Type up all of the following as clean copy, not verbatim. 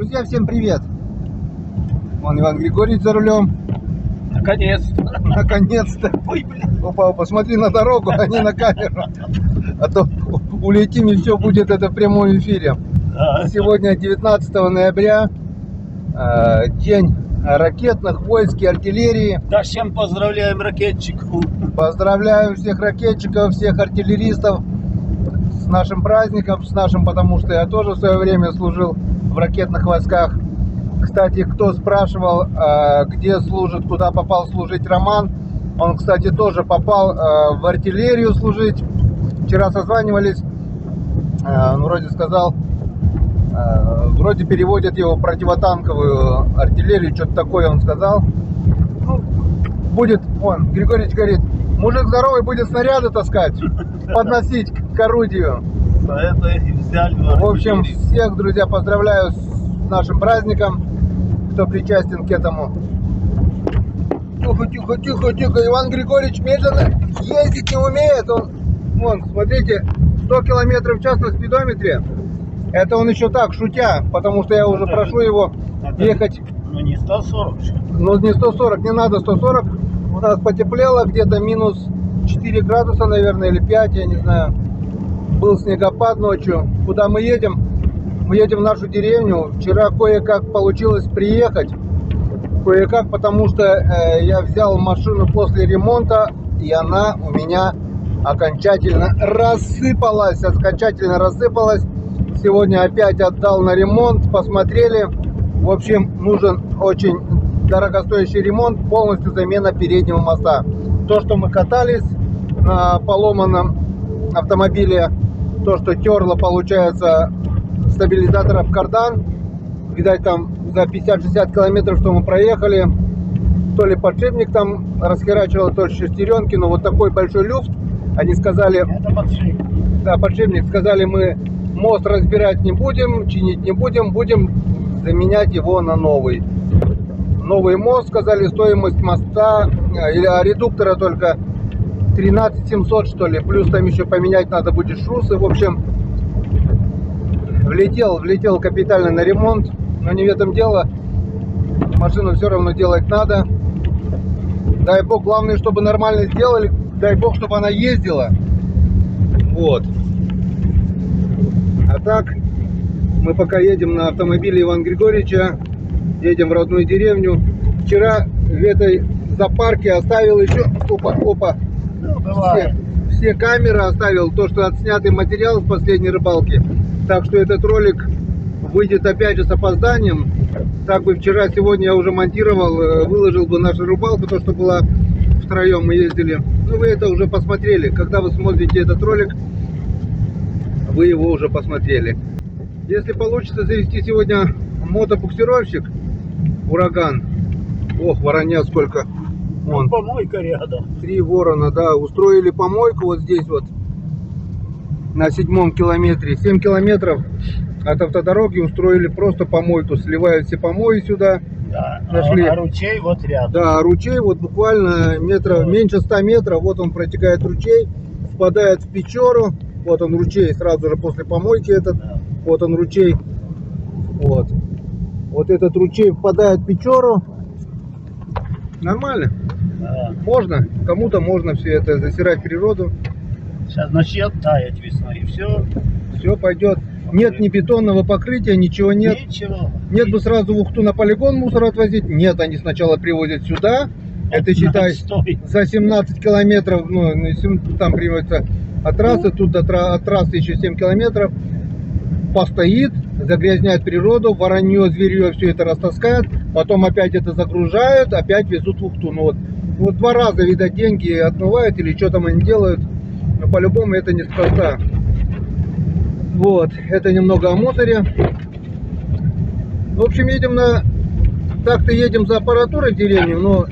Друзья, всем привет! Вон Иван Григорьевич за рулем. Наконец-то. Наконец-то. Ой, блин. Опа, посмотри на дорогу, а не на камеру. А то улетим и все будет это в прямом эфире. Да. Сегодня 19 ноября, день ракетных войск и артиллерии. Да, всем поздравляем ракетчиков. Поздравляю всех ракетчиков, всех артиллеристов с нашим праздником, с нашим, потому что я тоже в свое время служил в ракетных войсках. Кстати, кто спрашивал, где служит, куда попал служить Роман, он, кстати, тоже попал в артиллерию служить. Вчера созванивались, он вроде сказал, вроде переводят его в противотанковую артиллерию, что-то такое он сказал. Ну, будет, вон, Григорьевич говорит, мужик здоровый будет снаряды таскать, подносить к орудию. Это и взяли В общем, всех, друзья, поздравляю с нашим праздником, кто причастен к этому. Тихо, тихо, тихо, тихо. Иван Григорьевич медленно ездить не умеет. Он, вон, смотрите, 100 км в час на спидометре. Это он еще так, шутя, потому что я уже прошу его ехать. Ну не 140. Ну не 140, не надо 140. У нас потеплело, где-то минус 4 градуса, наверное, или 5, я не знаю. Был снегопад ночью. Куда мы едем? Мы едем в нашу деревню. Вчера кое-как получилось приехать. Кое-как, потому что я взял машину после ремонта, и она у меня окончательно рассыпалась. Сегодня опять отдал на ремонт, посмотрели. В общем, нужен очень дорогостоящий ремонт, полностью замена переднего моста. То, что мы катались на поломанном автомобиле, то, что терло, получается, стабилизаторов кардан, видать, там за 50-60 километров, что мы проехали, то ли подшипник там расхерачивало, то ли шестеренки, но вот такой большой люфт, они сказали, Это подшипник. да, подшипник, сказали, мы мост разбирать не будем, чинить не будем, будем заменять его на новый. Новый мост, сказали, стоимость моста, или редуктора только 13 700, что ли, плюс там еще поменять надо будет шрусы. В общем, влетел капитально на ремонт, но не в этом дело, машину все равно делать надо. Дай бог, главное, чтобы нормально сделали, дай бог, чтобы она ездила. Вот. А так, мы пока едем на автомобиле Ивана Григорьевича, едем в родную деревню. Вчера в этой запарке оставил еще, опа, все камеры оставил, то, что отснятый материал с последней рыбалки. Так что этот ролик выйдет опять же с опозданием. Так бы вчера, сегодня я уже монтировал, выложил бы нашу рыбалку, то, что была втроем, мы ездили. Ну, вы это уже посмотрели. Когда вы смотрите этот ролик, вы его уже посмотрели. Если получится завести сегодня мотобуксировщик «Ураган», ох, воронья сколько. Вон, помойка рядом. 3 ворона, да, устроили помойку вот здесь вот, на 7-м километре. 7 километров от автодороги устроили просто помойку, сливают все помои сюда. Да, нашли. А ручей вот рядом. Да, ручей вот буквально метров, меньше 100 метров, вот он протекает ручей, впадает в Печору, вот он ручей, сразу же после помойки этот, Да. вот он ручей, вот этот ручей впадает в Печору. Нормально, Да. можно, кому-то можно все это засирать природу, Сейчас начнет таять весной и все. все пойдет. Нет ни бетонного покрытия, ничего нет. Ничего. Нет бы сразу в Ухту на полигон мусор отвозить. Нет, они сначала привозят сюда. Это считай за 17 километров, ну, там приводится от трассы, тут от трассы еще 7 километров. Постоит, загрязняет природу, воронье, зверье, все это растаскают. Потом опять это загружают, опять везут в Ухту. Ну вот 2 раза, видать, деньги отмывают или что там они делают. Но по-любому это неспроста. Вот, это немного о мусоре. В общем, едем так-то едем за аппаратурой в деревню, но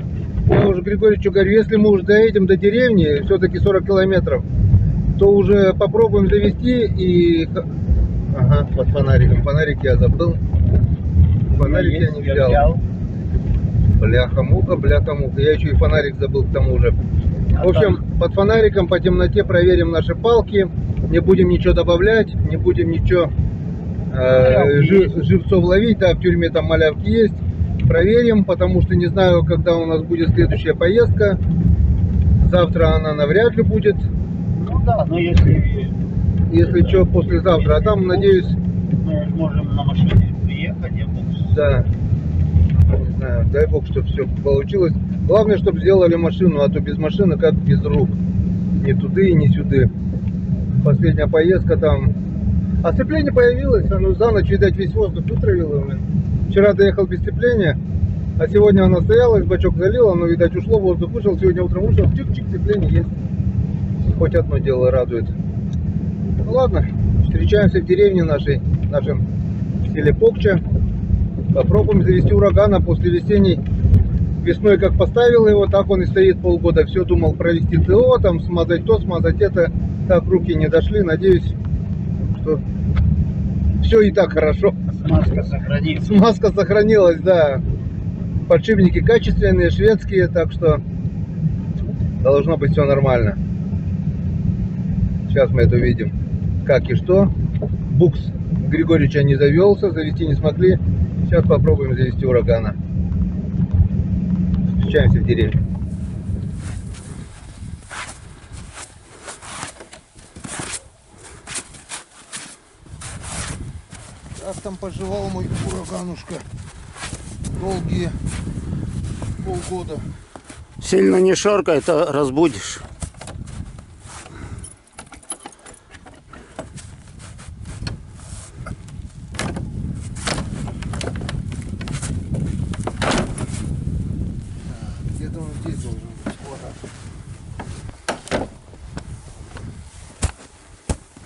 я уже Григорьевичу говорю, если мы уже доедем до деревни, все-таки 40 километров, то уже попробуем завести и... Ага, под фонариком. Фонарик я забыл. Фонарик я не взял. Бляха-муха, бляха-муха. Я еще и фонарик забыл к тому же. В общем, под фонариком по темноте проверим наши палки. Не будем ничего добавлять, не будем ничего живцов ловить. Да, в тюрьме там малявки есть. Проверим, потому что не знаю, когда у нас будет следующая поездка. Завтра она навряд ли будет. Ну да, но Если что, послезавтра. А там, надеюсь, мы можем на машине приехать, я буду. да. Не знаю, дай бог, чтобы все получилось. Главное, чтобы сделали машину, а то без машины как без рук. Ни туды, ни сюды. Последняя поездка там. Сцепление появилось, оно за ночь, видать, весь воздух вытравило. Вчера доехал без сцепления, а сегодня она стояла, бачок залила, но, видать, ушло, воздух вышел, сегодня утром вышел, чик-чик, сцепление есть. Хоть одно дело радует. Ну ладно, встречаемся в деревне нашей, в нашем селе Покча. Попробуем завести урагана после весенней. Весной как поставил его, так он и стоит полгода. Все думал провести ТО, там смазать то, смазать это. Так руки не дошли, надеюсь, что все и так хорошо. Смазка сохранится. Смазка сохранилась, да. Подшипники качественные, шведские, так что должно быть все нормально. Сейчас мы это увидим, как и что. Букс Григорьевича не завелся, завести не смогли. Сейчас попробуем завести урагана. Встречаемся в деревне. Как там поживал мой ураганушка? Долгие полгода. Сильно не шоркай, то разбудишь. Где-то он здесь должен быть. Вот так.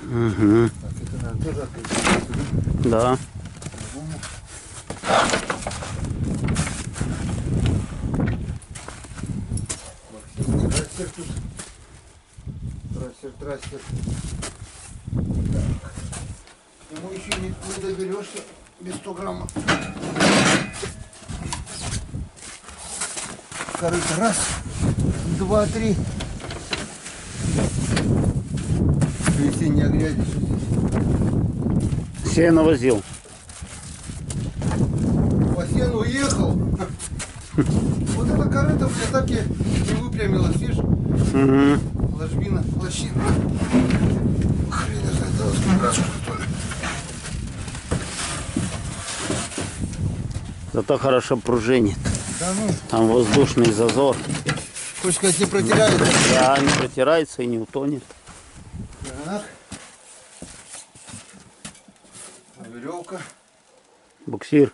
Угу. Так, это надо тоже открыть. Да. Трассер тут. Трассер. Так. Ему еще не доберешься без 100 граммов. Корыто. Раз, два, три. Весенняя грязь. Сено возил. По сену уехал. Вот это корыто в атаке не выпрямилось, видишь? Угу. Ложбина, лощина. Хрен знает, да, сморашка, что ли. Зато хорошо пружинит. Да ну, Там воздушный зазор. хочешь сказать, не протирается? Да, не протирается и не утонет. Так. Веревка. Буксир.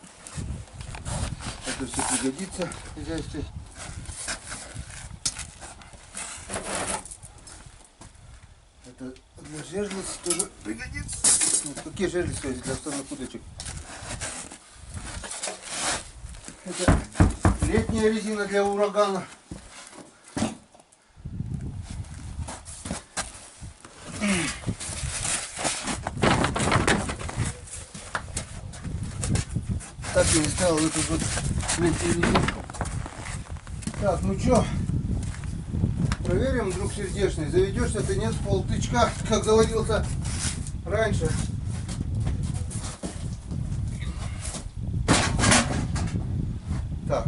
Это все пригодится в хозяйстве. Это для жерлиц тоже пригодится. Ну, какие жерлицы для остальных удочек? Это летняя резина для урагана. Так я не ставил эту вот резинку. Так, ну чё, проверим, друг сердечный, заведешься ты нет, полтычка, как заводился раньше. Так,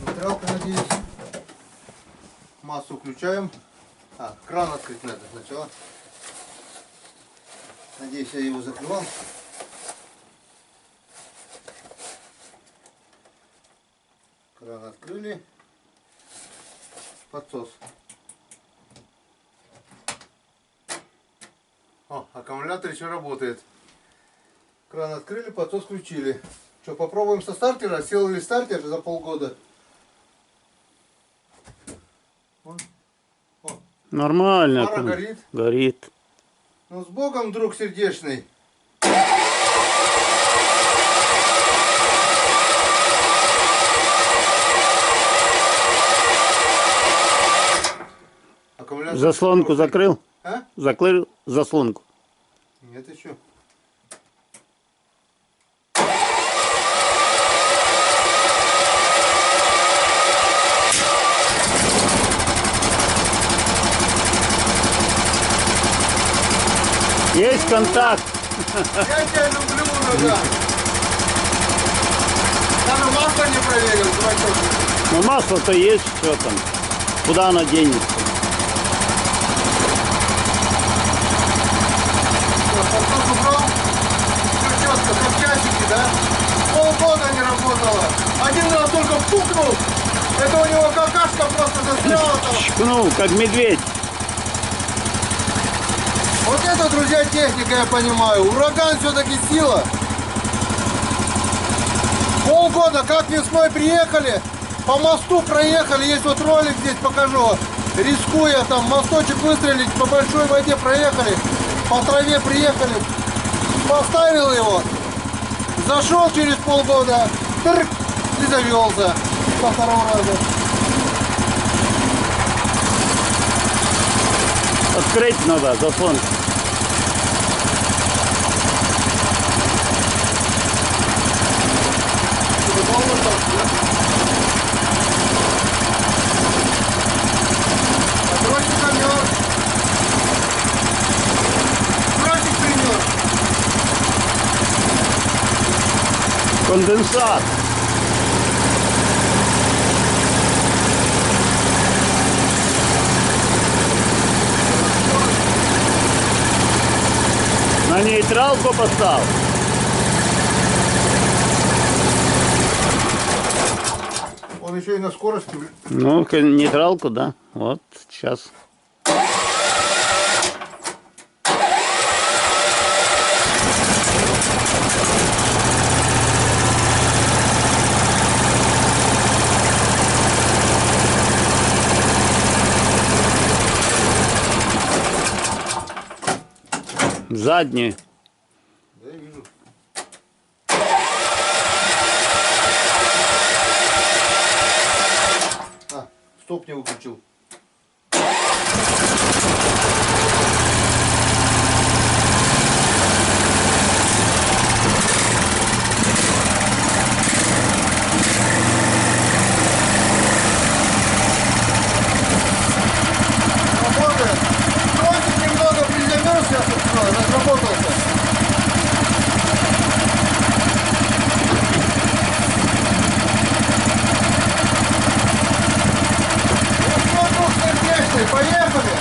нейтралка, надеюсь. Массу включаем. Кран открыть надо сначала. Надеюсь, я его закрывал. Кран открыли. Подсос. О, аккумулятор еще работает. Кран открыли, подсос включили. Что, попробуем со стартера? Сделали стартер за полгода. Вон. О, Нормально. пара горит. Горит. Ну, с Богом, друг сердечный. Аккумулятор Заслонку хороший. закрыл? А? Закрыл заслонку. Нет, еще. Есть контакт. Я тебя люблю, да. Даже масло не проверил, дурачок. Ну масло-то есть, что там. Куда оно денется? Подсос убрал. Все четко, как часики, да? Полгода не работало. Один раз только пукнул. Это у него какашка просто застряла там. Чкнул, как медведь. Вот это, друзья, техника, я понимаю. Ураган все-таки сила. Полгода, как весной приехали, по мосту проехали. Есть вот ролик здесь, покажу. Рискуя там мосточек выстрелить, по большой воде проехали. По траве приехали. Поставил его. Зашел через полгода. Трк, и завелся. Со второго раза. Открыть надо, заслонку. Конденсат. На нейтралку поставь. Он еще и на скорости. Ну, нейтралку, да. Вот, сейчас. Задний. Да, я вижу. А, стоп не выключил. Работает. Тросик немного приземлился, разработался. Ну что, друг сердечный, поехали!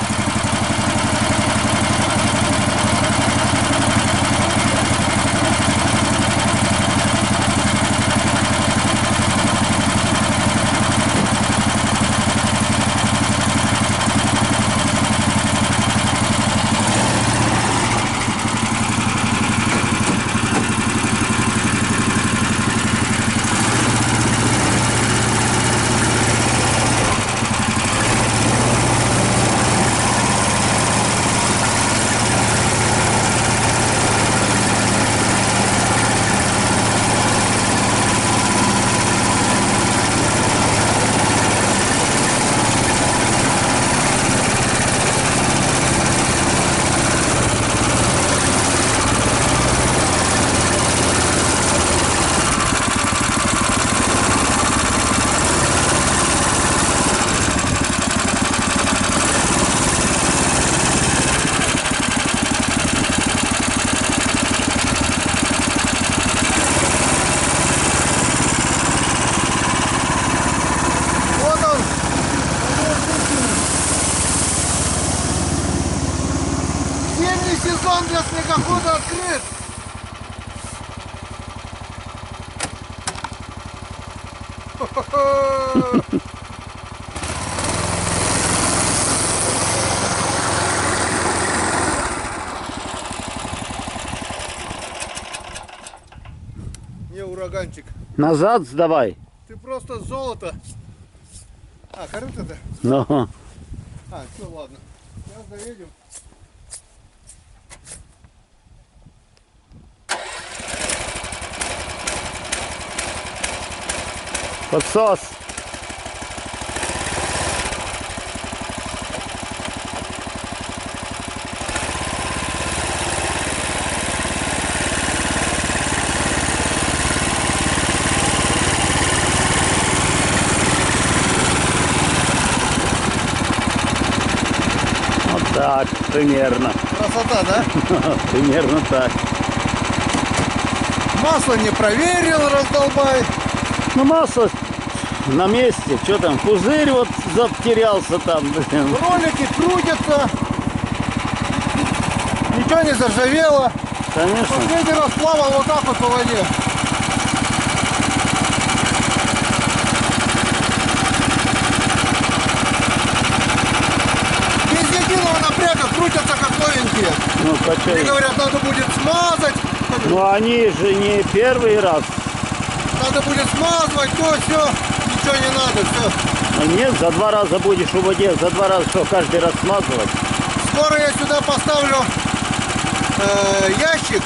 Вот он! Зимний сезон для снегохода открыт! Хо-хо-хо! Не, ураганчик. Назад сдавай. Ты просто золото. А, корыто-то? Ну, А, все, ладно. Сейчас доедем. подсос. Вот так, примерно. Красота, да? Примерно так. Масло не проверил, раздолбай. Ну масло на месте. Что там, пузырь вот затерялся там, блин. Ролики крутятся. Ничего не заржавело. Конечно. Последний раз плавал вот так вот по воде. Без единого напряга крутятся как новенькие. Ну, Мне качай. говорят, надо будет смазать. Ну они же не первый раз. Надо будет смазывать, то, все. Ничего не надо, все. Ну, нет, за 2 раза будешь в воде, за 2 раза что, каждый раз смазывать? Скоро я сюда поставлю ящик.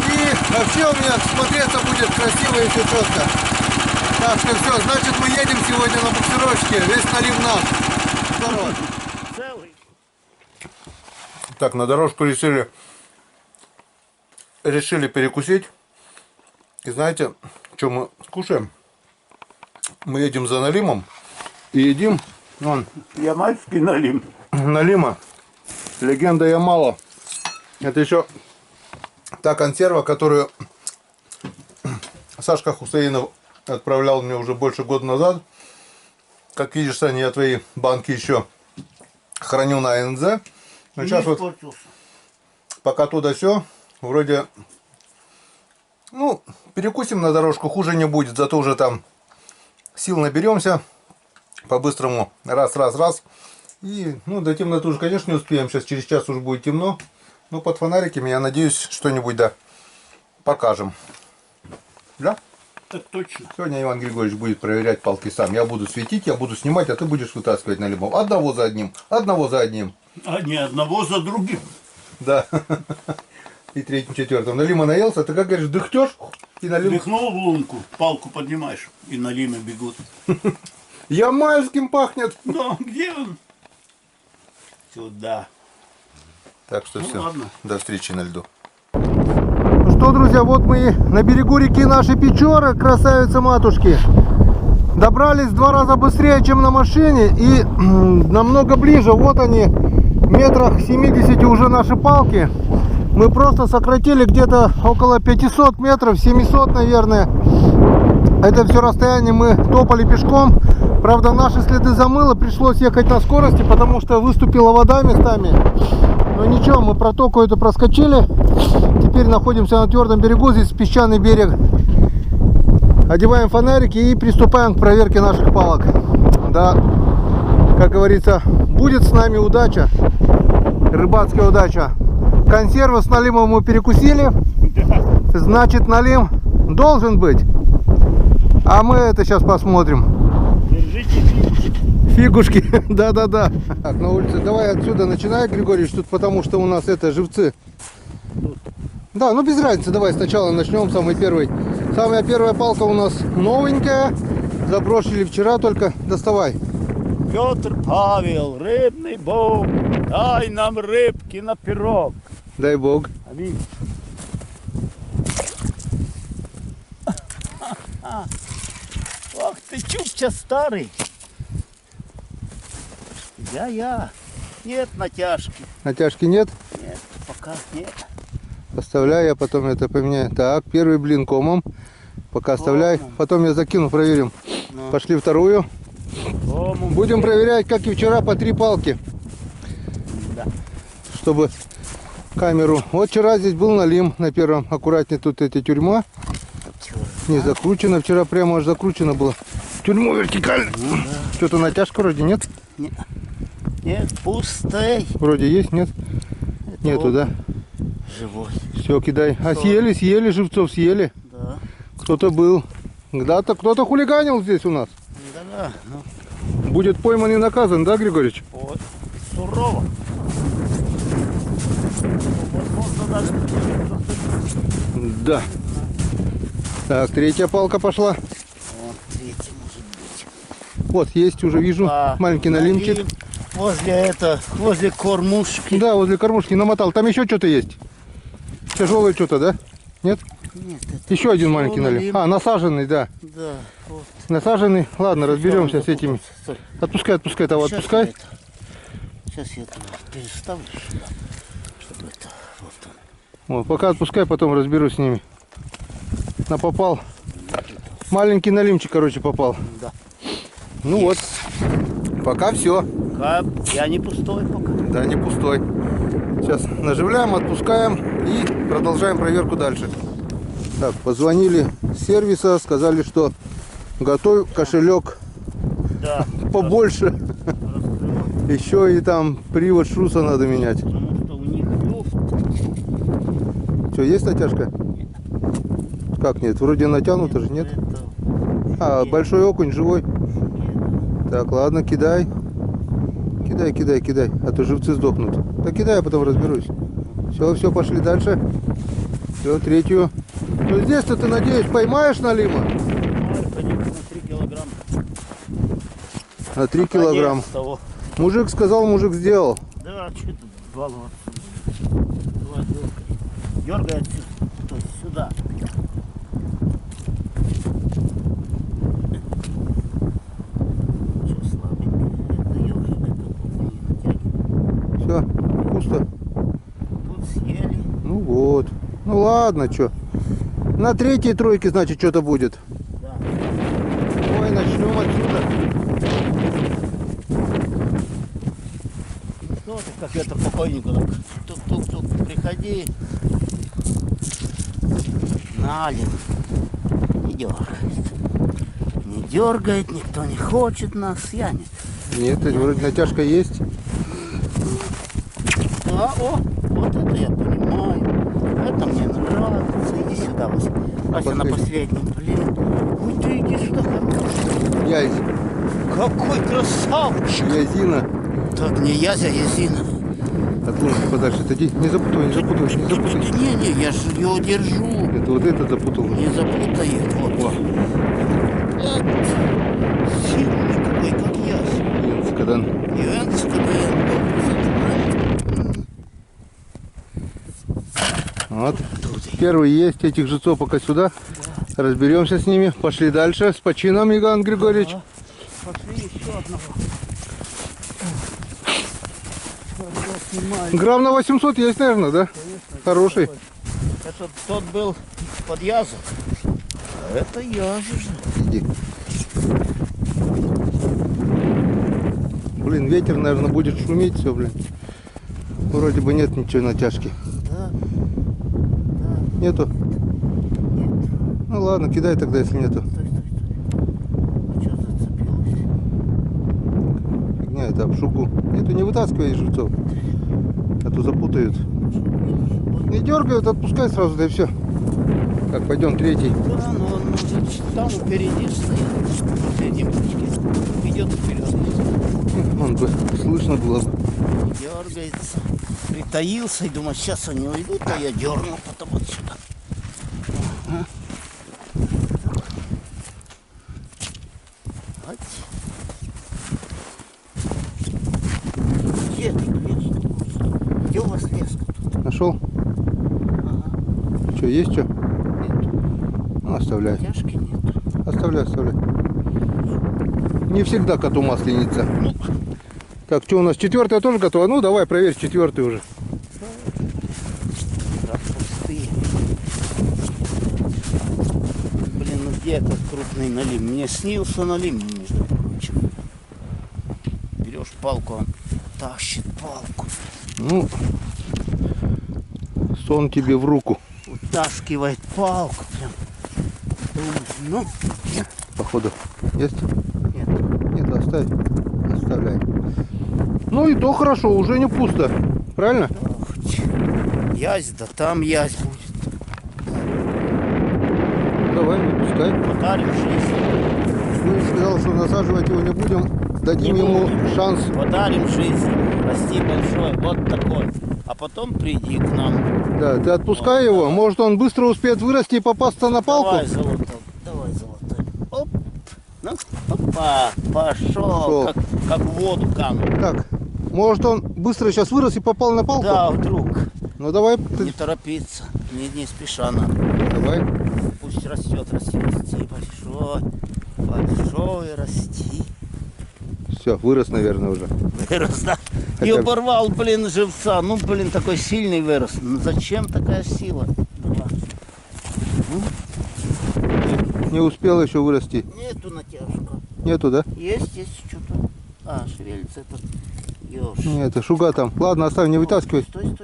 И вообще у меня смотреться будет красиво и все четко. Так что все, значит мы едем сегодня на буксировочке. Весь налив наш. Здорово. Целый. Так, на дорожку решили перекусить. И знаете, что мы кушаем? Мы едем за Налимом и едим вон, Ямальский налим. Налима. Легенда Ямала. Это еще та консерва, которую Сашка Хусейнов отправлял мне уже больше года назад. Как видишь, Саня, я твои банки еще храню на НЗ. Но сейчас вот пока туда все, вроде, ну, перекусим на дорожку, хуже не будет, зато уже там сил наберемся по-быстрому, раз. И, ну, до темноты уже, конечно, не успеем, сейчас через час уже будет темно, но под фонариками, я надеюсь, что-нибудь, да, покажем. Да? Так точно. Сегодня Иван Григорьевич будет проверять палки сам. Я буду светить, я буду снимать, а ты будешь вытаскивать налимов. Одного за одним. А не одного за другим. Да. И третьим, четвертым. Налима наелся, ты как говоришь, дыхтешь и налим. Дыхнул в лунку, палку поднимаешь, и налимы бегут. Ямальским пахнет. Да, где он? Сюда. Так что Ну, все. ладно. До встречи на льду. Ну что, друзья, вот мы на берегу реки нашей Печоры, красавицы-матушки. Добрались в 2 раза быстрее, чем на машине, и намного ближе. Вот они, метрах 70 уже наши палки. Мы просто сократили где-то около 500 метров, 700, наверное. Это все расстояние мы топали пешком. Правда, наши следы замыло, пришлось ехать на скорости, потому что выступила вода местами. Но ничего, мы протоку это проскочили. Теперь находимся на твердом берегу, здесь песчаный берег. Одеваем фонарики и приступаем к проверке наших палок. Да, как говорится, будет с нами удача, рыбацкая удача. Консервы с налимом мы перекусили, значит налим должен быть. А мы это сейчас посмотрим. Держите Фигушки, да-да-да. Так, на улице, давай отсюда начинай, Григорьевич, тут потому что у нас это живцы. Да, ну без разницы, давай сначала начнем, самый первый. Самая первая палка у нас новенькая, забросили вчера, только доставай. Петр Павел, рыбный бог, дай нам рыбки на пирог. Дай бог. Аминь. Ох ты, чукча старый. Я. Нет натяжки. Натяжки нет? Нет, пока нет. Оставляй, я потом это поменяю. Так, первый блин комом. Пока оставляй. Комом. Потом я закину, проверим. Ну. Пошли вторую. Комом. Будем проверять, как и вчера, по 3 палки. Да. Чтобы камеру. Вот вчера здесь был налим на первом. Аккуратнее тут эти тюрьма. Не закручено. Вчера прямо аж закручено было. Тюрьму вертикально. Ну, да. Что-то натяжка вроде нет? Нет. Нет, пустой. Вроде есть, нет? Это Нету, он да? Живой. Все, кидай. А Что? съели живцов, съели. Да. Кто-то был. Да-то кто-то хулиганил здесь у нас. Да. Ну, Будет пойман и наказан, да, Григорьевич? вот. Сурово. Возможно, даже Да. Так, третья палка пошла. вот третий может быть. Вот, есть, уже вижу. А, Маленький налимчик. налим возле кормушки. Да, возле кормушки намотал. Там еще что-то есть. Тяжелое что-то, да? Нет? Нет, это Еще один маленький налим. А, насаженный, да. Да, вот. Насаженный. Ладно, разберемся с этими. Стой. Отпускай, того отпускай. Сейчас я это переставлю сюда, чтобы это вот он. Вот, пока отпускай, потом разберусь с ними. Попал. Маленький налимчик, короче, попал. Да. Ну вот. Пока все. Я не пустой пока. Да, не пустой. Сейчас наживляем, отпускаем и продолжаем проверку дальше. Так, позвонили с сервиса, сказали, что готовь кошелек Да. побольше. Еще и там привод шруса надо менять. Потому что у них люфт. Что, есть натяжка? Как нет? Вроде натянуто же, нет? А, большой окунь живой? Так, ладно, кидай. Кидай, а то живцы сдохнут. Да кидай, я потом разберусь. Все, пошли дальше. Все, третью. Ну здесь-то ты, надеюсь, поймаешь налима? На 3 килограмма. На 3 килограмма. Мужик сказал, мужик сделал. Да, что тут баловаться? Дергает сюда. Все, пусто. Тут съели. Ну вот. Ну ладно, что. На третьей тройке, значит, что-то будет. Да. Ой, начнем отсюда. Что ты, как это покойнику, так тук-тук-тук, приходи. Налим. Не дергает. Не дергает, никто не хочет нас, я не. Нет, вроде натяжка есть. Да, вот это я понимаю. Это мне нравится. Иди сюда, Вася. Вася на последнем. Блин. Ой, ты иди сюда, хороший. Язь. Какой красавчик. Язина. Так не язя, язина. Отложи подальше, отойди. Не запутай. Не, я же его держу. Это вот этот запутал. Не запутает. Вот. Сильный какой, как ясь. Янскадан. Вот. Первый есть, этих жильцов пока сюда. Разберемся с ними. Пошли дальше. С почином, Иван Григорьевич. Пошли еще одного. Грамм на 800 есть, наверное, да? Конечно, хороший. Это тот был под язок. А это язы же. Иди. Блин, ветер, наверное, будет шуметь все, блин. Вроде бы нет ничего натяжки. Да. Нету? Нет. Ну ладно, кидай тогда, если нету. Стой. А что зацепилось? Фигня, это обшугу. Нету, не вытаскивай жильцов. А то запутают. Не дергают, отпускай сразу, да и все. Так, пойдем, третий. Да, но он там впереди стоит. Последние птички. Идет вперед. Вон бы слышно было бы. Дергается. Притаился и думаю, сейчас они уйдут, а я дернул потом вот сюда. Ага. Вот. Где тут лес? Где у вас лес тут? Нашел? Ага. Что, есть что? Нет. Ну, оставляй. Тяжки нет. Оставляй. Не всегда коту масленица. Ну, Так, что у нас? Четвертая тоже готова? Ну, давай проверь четвертую уже. да, пустые. Блин, ну где этот крупный налим? Мне снился налим, между прочим. Берешь палку, он тащит палку. Ну, сон тебе в руку. Утаскивает палку прям. Думаешь, ну, Походу. Есть? нет. Нет, оставь. Оставляй. Ну и то хорошо, уже не пусто. Правильно? Язь, да там язь будет. Давай, выпускай. Подарим жизнь. Ну, сказал, что насаживать его не будем. Дадим Не ему будем. шанс. Подарим жизнь. Расти большой, вот такой. А потом приди к нам. Да, ты отпускай его. Может, он быстро успеет вырасти и попасться на палку? Давай, золотой. Давай, золотой. Оп. Ну, опа, пошел. Как в воду канул. Так, может, он быстро сейчас вырос и попал на палку? Да, вдруг. Ну, давай. Не торопиться. Не спеша надо. Давай. Пусть растет, расти большой. Большой расти. Все, вырос, наверное, уже. Вырос, да. Хотя И бы. оборвал, блин, живца. Ну, блин, такой сильный вырос. Ну, зачем такая сила? Два. Ну, Не успел еще вырасти. Нету натяжка. Нету, да? Есть что-то. А, шевелится этот еж. Нет, это шуга там. Ладно, оставь, не вытаскивай. Стой.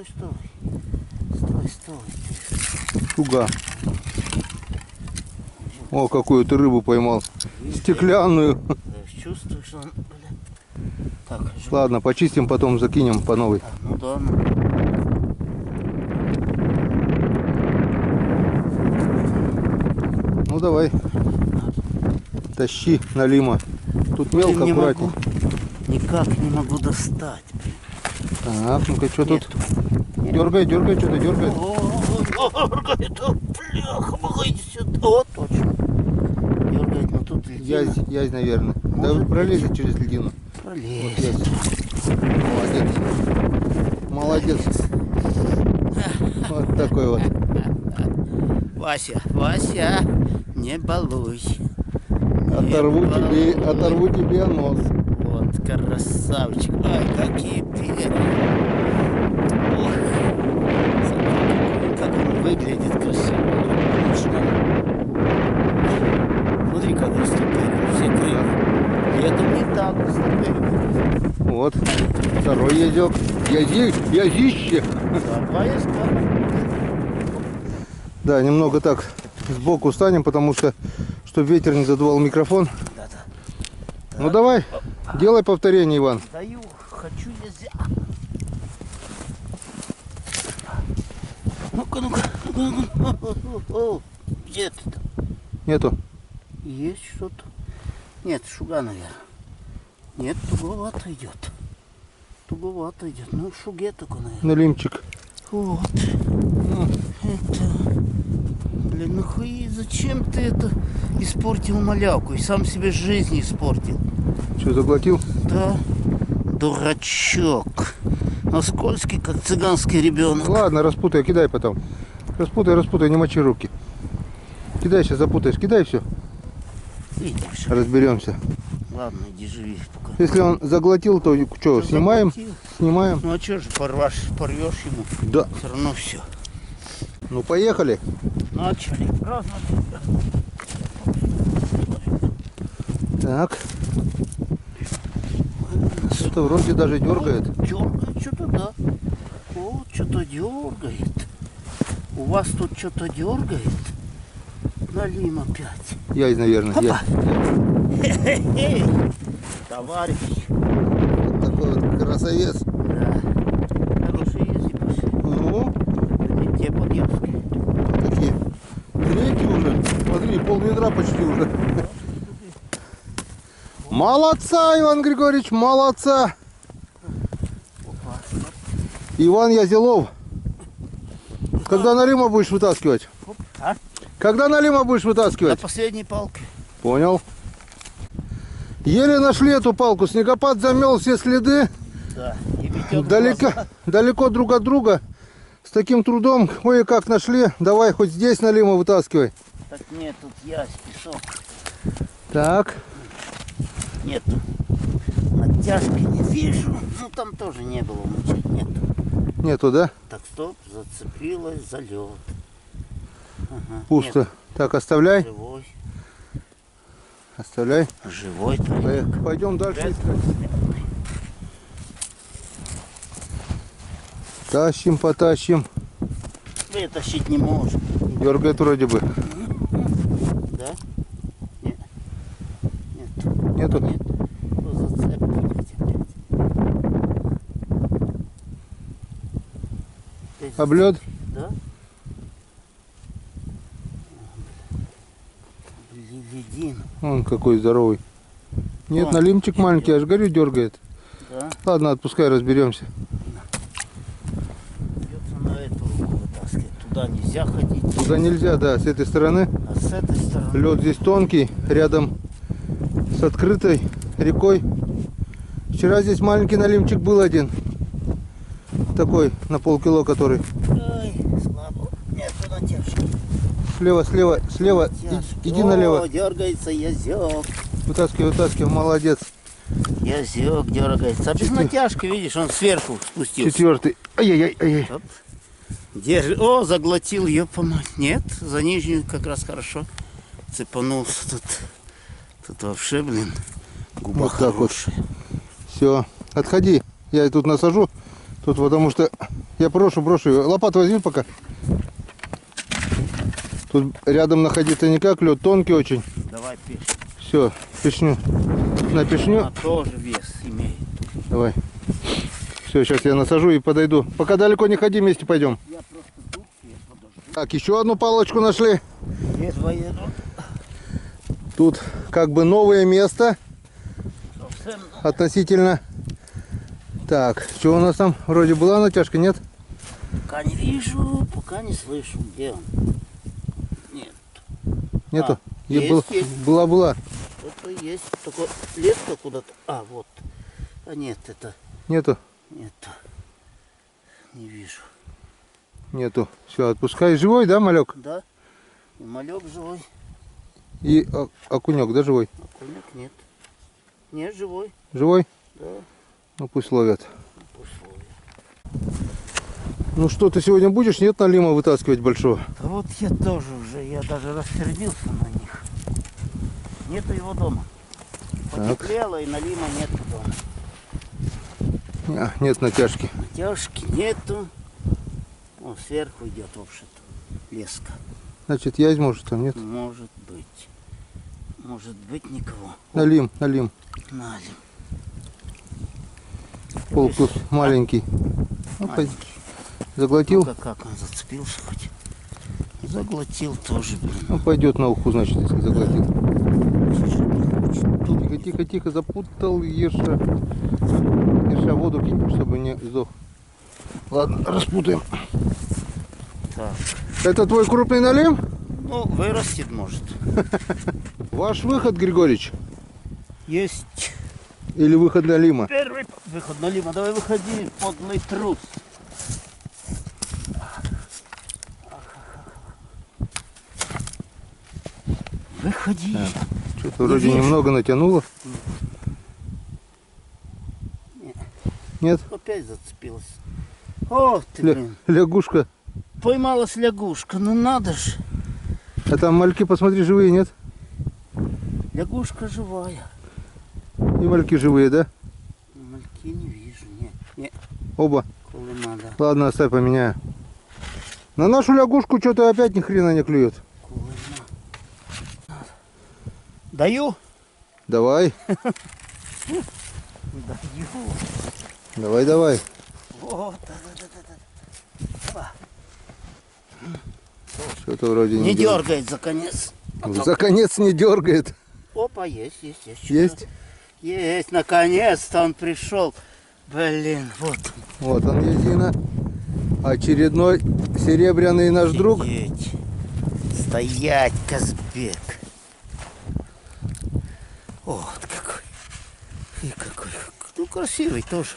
Шуга. О, какую ты рыбу поймал. Стеклянную. Чувствую, что он, бля. Так, Ладно, почистим, потом закинем по новой. ну да. Ну давай. Тащи налима. Тут мелко, Не аккуратней. могу, никак не могу достать. Так, ну-ка, что тут? Нет. Дергает, что-то дергает. Дергает, бляха, иди сюда. О, точно. Дергает, но тут льдина. Язь, наверное. Да Может пролезет через льдину. Пролезет. Язь. Молодец. Вот такой вот. Вася, не балуй. Оторву тебе нос. Вот, красавчик. Ай, какие перья. Ох. Смотри, как он выглядит красиво. Смотри, как растопырен. Все крылья. Летом не так растопырен. Вот. Второй язек. Язище. Два языка. Да, немного так сбоку станем, потому что, чтобы ветер не задувал микрофон. Да. Ну давай, делай повторение, Иван. Даю, хочу нельзя. Ну-ка. О, где ты там? Нету. Есть что-то? Нет, шуга, наверное. Нет, туговато идет. Ну, в шуге только, наверное. Налимчик. Вот. Это... Блин, ну хуй, зачем ты это испортил малявку? И сам себе жизнь испортил. Что, заглотил? Да, дурачок. А скользкий, как цыганский ребенок. Ладно, распутай, кидай потом. Распутай, не мочи руки. Кидай, сейчас запутаешь, кидай все. Видишь. Разберемся. Ладно, иди живи пока. Если он заглотил, то что, снимаем? Заплатил. Снимаем. Ну а что же, порвешь ему? Да. Все равно все. Ну, поехали. Начали. Праздновать. Так. Это вроде даже дергает. Дергает что-то, да. Вот, что-то дергает. У вас тут что-то дергает. Налим опять. Язь, наверное. Опа. Язь. Хе-хе-хе. Товарищ. Вот такой вот красавец. Да. Хороший язык. Ну, Не те подъезды. такие. Третий уже. Смотри, пол-ведра почти уже. Молодца, Иван Григорьевич, молодца. Иван Язелов. Когда налима будешь вытаскивать? А? Когда налима будешь На вытаскивать? последней палке. Понял. Еле нашли эту палку. Снегопад замел все следы. Да. И метет Далеко друг от друга. С таким трудом. Ой, как нашли. Давай хоть здесь налима вытаскивай. Так нет, тут ясь, песок. Так. Нету. Натяжки не вижу. Ну там тоже не было ничего. Нету. Нету, да? Так, стоп, зацепилась за лед. Ага, Пусто. нет, Так, оставляй. живой. Оставляй. Живой толик. Пойдем дальше искать. Тащим, потащим. Вытащить не можем. Дергает вроде бы. Да? Нет. Нет. Нету? Нет. Ну, зацеп будет опять. Опять Облет? Да? Ледин. Он какой здоровый. Нет, Вон, налимчик нет, маленький, аж горю дергает. Да? Ладно, отпускай, разберемся. Придется на эту руку вытаскивать. Туда нельзя ходить. Туда нельзя, да, с этой стороны. А с этой стороны. Лед здесь тонкий, рядом с открытой рекой. Вчера здесь маленький налимчик был один. Такой, на полкило который. Ай, слабо. Нету натяжки. Слева, слева. Иди налево. О, дергается язёк. Вытаскивай, молодец. Язёк дергается. А без натяжки, видишь, он сверху спустился. Четвертый. Ай-яй-яй. Оп. Держи. О, заглотил, ёпа мать. Нет, за нижнюю как раз хорошо. цепанулся тут. Тут вообще, блин, губа Вот так вот. хорошая. Все, отходи. Я и тут насажу. Тут потому что я брошу. Лопату возьми пока. Тут рядом находиться никак, лед тонкий очень. Давай пиши. Все, пешню. На пешню. Она тоже вес имеет. Давай. Все, сейчас я насажу и подойду. Пока далеко не ходи, вместе пойдем. Я просто тут и подожду. Так, еще одну палочку нашли. Есть воеду. Тут как бы новое место Совсем. относительно. Так, что у нас там? Вроде была натяжка, нет? Пока не вижу, пока не слышу. Где он? Нет. Нету? есть. Была. Что-то есть. Только лес-то куда-то. А, вот. А нет, это Нету? нету. Не вижу. Нету. Все, отпускай. Живой, да, малек? Да? И малек живой. И окунек, да, живой? Окунек нет. Нет, живой. Живой? Да. Ну пусть ловят. Условия. Ну что, ты сегодня будешь, нет, налима вытаскивать большого? А вот я тоже уже, я даже рассердился на них. Нету его дома. Так. Потеплело и налима нету дома. Нет натяжки. Натяжки нету. О, сверху идет вообще-то леска. Значит, язь может там, нет? Может быть. Может быть никого. Налим. Налим. Полку маленький. Ну, Маленький. заглотил? Ну-ка, как он зацепился хоть? Заглотил тоже, блин. Ну, пойдет на уху, значит, если заглотил. Чуть-чуть не хочет. Тихо, запутал Ерша. Ерша, воду кинь, чтобы не сдох. Ладно, распутаем. Так. Это твой крупный налим? Ну, вырастет может. Ваш выход, Григорьевич? Есть. Или выход налима? Первый выход налима. Давай выходи, подлый трус. Выходи. Что-то вроде вижу. немного натянуло. Нет. Нет? Опять зацепилась. О, ты, блин. Лягушка. Поймалась лягушка. Ну надо ж. А там мальки, посмотри, живые, нет? Лягушка живая. И мальки живые, да? Мальки не вижу. Не. Оба. Коли надо. Ладно, оставь, поменяю. На нашу лягушку что-то опять ни хрена не клюет. Коли надо. Даю? Давай. Даю. Давай. Вот. Что-то вроде Не делает. дергает за конец. За конец не дергает. Опа, есть. Есть? Есть, наконец-то он пришел. Блин, вот он. Вот он, езина. Очередной серебряный наш друг. Сидеть. Стоять, Казбек. Вот какой. И какой. Ну, красивый тоже.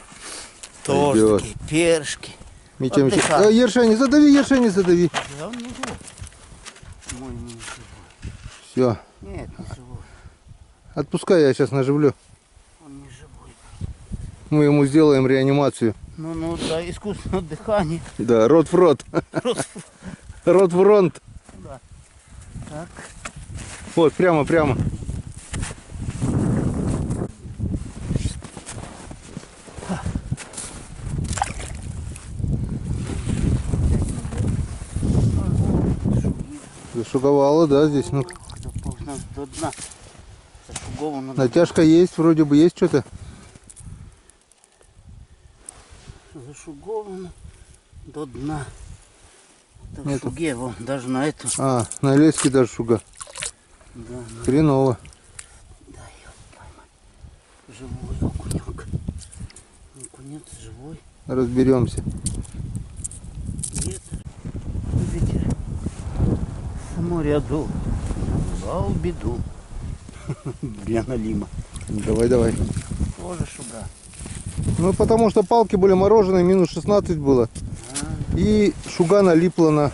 Тоже Пойдет. такие перышки. Митя, Отдыхай. Ерша, не задави. Да он не живой. Мой не живой. Все. Нет, не живой. Отпускай, я сейчас наживлю. Он не живой. Мы ему сделаем реанимацию. Ну, да, искусственное дыхание. Да, рот в рот. Рот в ронт. Так. Вот, прямо. Зашуговало, да, здесь. Ну, До дна. Зашуговано. натяжка есть, вроде бы есть что-то. Зашуговано до дна. Так Нету. шуге, вон, даже на эту. А, на леске даже шуга. Да, Хреново. да, ёб поймай. Живой окунек. Окунец живой. Разберемся. Нет. Ветер. Само ряду. Зал беду. Для налима. Давай. Тоже шуга. Ну, потому что палки были мороженые, минус 16 было. И шуга налипла на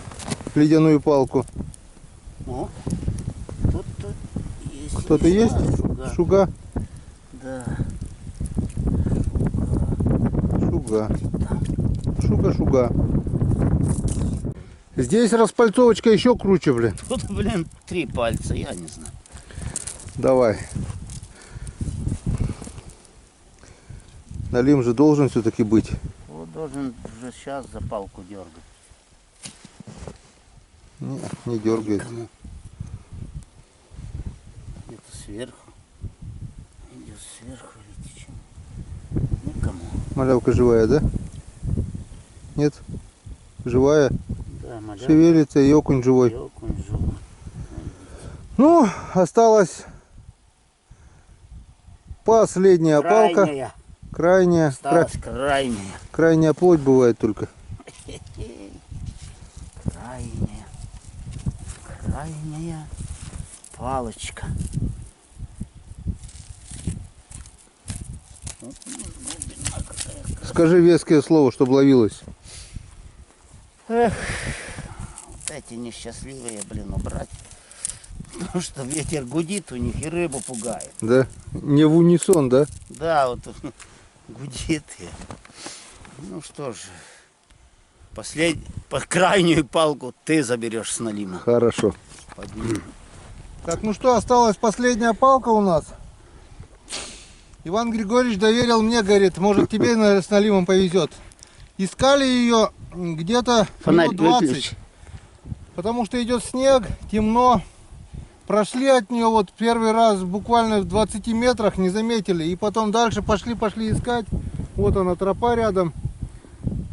ледяную палку. О, кто-то есть. Кто-то есть? Шуга. Шуга. Да. Шуга. Шуга. Здесь распальцовочка еще круче, блин. Тут, блин, 3 пальца, я не знаю. Давай. Налим же должен все-таки быть. Вот должен уже сейчас за палку дергать. Не дергает. Кому? Где-то сверху. Идет сверху или течет. Никому. Малявка живая, да? Нет? Живая? Да, малявка. Шевелится и окунь живой. Окунь живой. Ну, осталась последняя палка. Крайняя. Крайняя. Осталась крайняя. Крайняя плоть бывает только. Крайняя. Крайняя палочка. Вот, глубина какая. Скажи веское слово, чтобы ловилось. Эх, вот эти несчастливые, блин, убрать. Потому что ветер гудит у них и рыбу пугает. Да? Не в унисон, да? Да, вот гудит. Ну что ж, крайнюю палку ты заберешь с налима. Хорошо. Поднимем. Так, ну что, осталась последняя палка у нас. Иван Григорьевич доверил мне, говорит, может тебе с наливом повезет. Искали ее где-то Фонарь минут 20, выключи. потому что идет снег, темно. Прошли от нее вот первый раз буквально в 20 метрах, не заметили. И потом дальше пошли искать. Вот она, тропа рядом.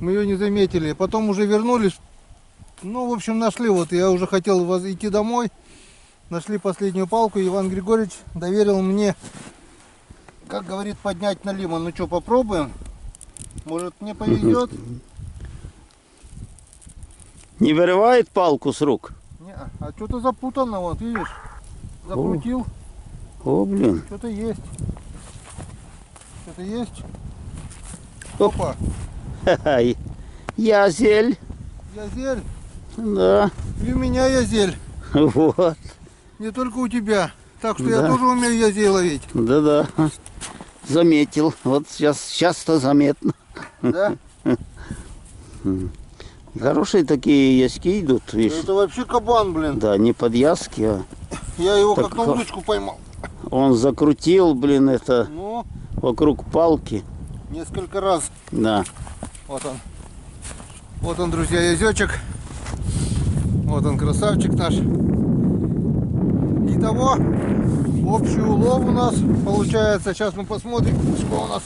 Мы ее не заметили. Потом уже вернулись. Ну, в общем, нашли. Вот я уже хотел идти домой. Нашли последнюю палку. Иван Григорьевич доверил мне, как говорит, поднять налима. Ну что, попробуем? Может, мне повезет? Не вырывает палку с рук? Не, а что-то запутано, вот, видишь? Закрутил. О, блин. Что-то есть. Что-то есть. Оп. Опа. Ха-ха. Язель. Язель. Да. И у меня язель. Вот. Не только у тебя. Так что Да. я тоже умею язель ловить. Да-да. Заметил. Вот сейчас-то заметно. Да? Хорошие такие яськи идут, видишь. Это вообще кабан, блин. Да, не подвязки, а Я его Так как на удочку поймал. он закрутил, блин, это Ну, вокруг палки. несколько раз. Да. Вот он. Вот он, друзья, язечек. Вот он, красавчик наш. Итого, общий улов у нас получается. Сейчас мы посмотрим, что у нас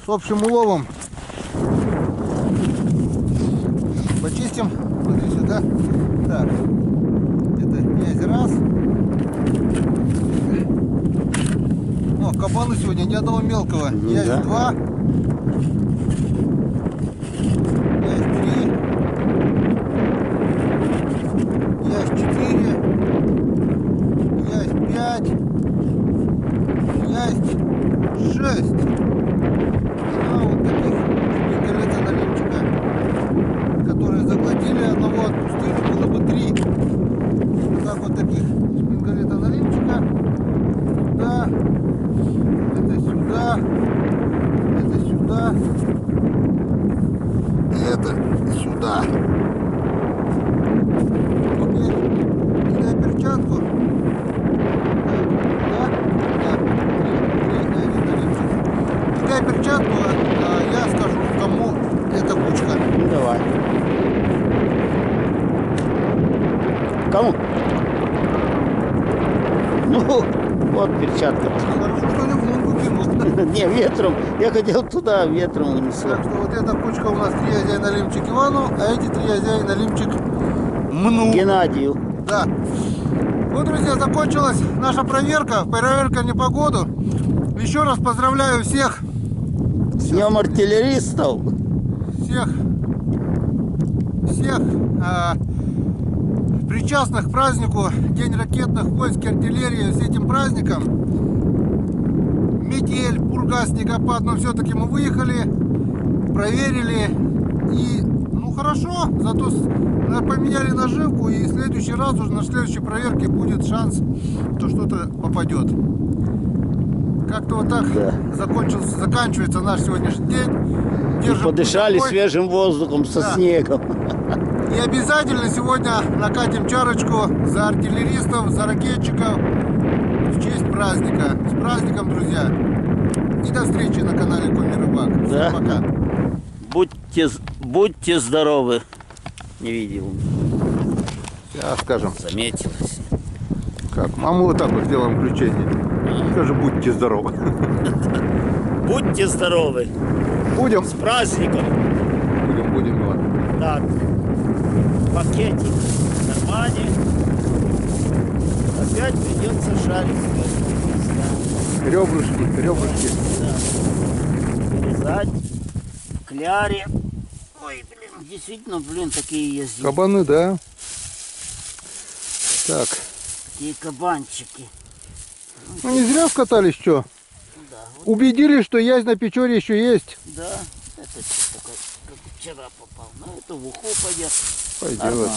с общим уловом. Почистим. Смотри сюда. Так. Это есть раз. О, кабаны сегодня ни одного мелкого. Есть Да. два. Есть три. Есть четыре. Есть пять. Есть шесть. А вот таких пистолета налимчика, которые заплатили, одного отпустили, было бы три. Вот так вот таких шпингалета налимчика. Да. Это сюда. Это сюда. И это сюда. Теперь кидай перчатку. Да. Кидай перчатку, а я скажу, кому эта кучка. Ну давай. Кому? Ну, вот перчатка. Хорошо, что не в лунку кинул. Не, ветром. Я хотел туда, ветром унесло. Так что вот эта кучка у нас 3 язя налимчик Ивану, а эти 3 язя налимчик Мну. Геннадию. Да. Вот, друзья, закончилась наша проверка на непогоду. Еще раз поздравляю всех, С днем артиллеристов. всех причастных к празднику День ракетных войск и артиллерии. С этим праздником. Метель, пурга, снегопад, но все-таки мы выехали, проверили и, ну хорошо, зато поменяли наживку, и в следующий раз уже на следующей проверке будет шанс, что что-то попадет. Как-то вот так Да. заканчивается наш сегодняшний день. Держим Подышали путь такой. свежим воздухом со Да. снегом. И обязательно сегодня накатим чарочку за артиллеристов, за ракетчиков в честь праздника. С праздником, друзья. И до встречи на канале Коми Рыбак. Да. Всем пока. Будьте здоровы. Не видел. Сейчас скажем. Заметилось. Как? А мы вот так вот сделаем включение. Скажи, будьте здоровы. Будьте здоровы. Будем? С праздником. Будем, Иван. Так. Пакетик в кармане. Опять придется шарить. Ребрышки. Да. Вырезать. В кляре. Ой, блин, действительно, такие есть. Кабаны, да? Так. Такие кабанчики. Ну не зря скатались, что? Да, вот, Убедились, что язь на Печоре еще есть. да. Это что такое, как вчера попал. Ну, это в уху пойдет. Пойдет. Нормально.